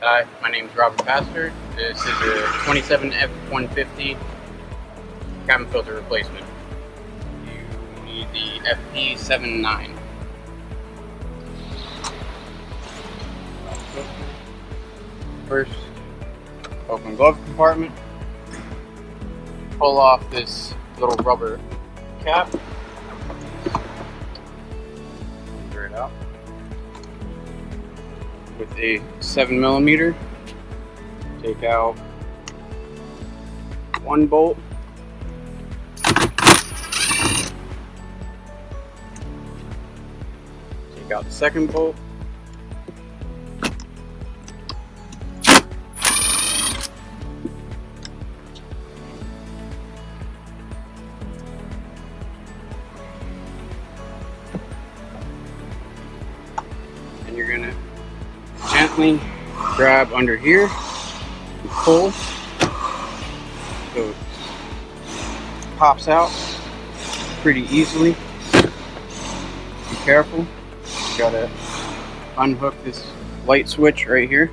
Hi, my name is Robert Pastor. This is a 27 F-150 cabin filter replacement. You need the FP79. First, open glove compartment. Pull off this little rubber cap. Clear it out. With a 7mm, take out one bolt, take out the second bolt, and you're gonna gently grab under here and pull so it pops out pretty easily. Be careful. You gotta unhook this light switch right here.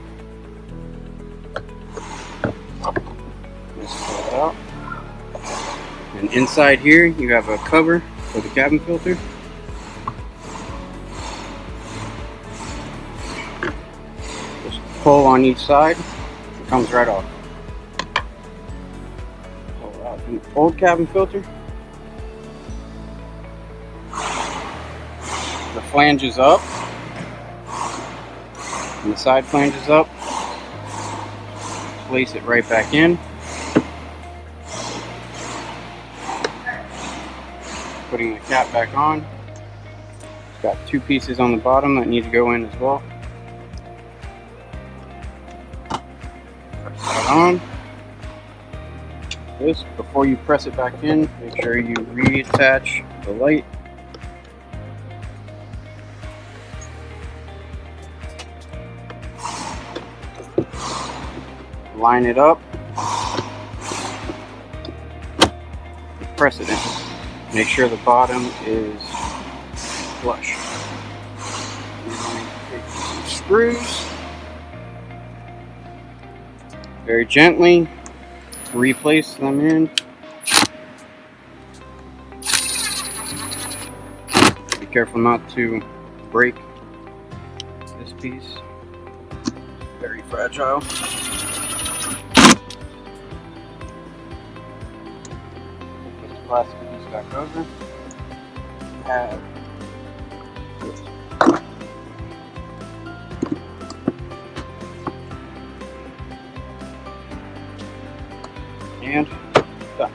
Just pull it out. And inside here you have a cover for the cabin filter. Pull on each side, it comes right off. Pull out an old cabin filter. The flange is up, and the side flange is up. Place it right back in. Putting the cap back on. It's got two pieces on the bottom that need to go in as well. On this before you press it back in, make sure you reattach the light. Line it up, press it in. Make sure the bottom is flush. Take some screws. Very gently replace them in. Be careful not to break this piece. Very fragile. Put the plastic piece back over. Have this. And done.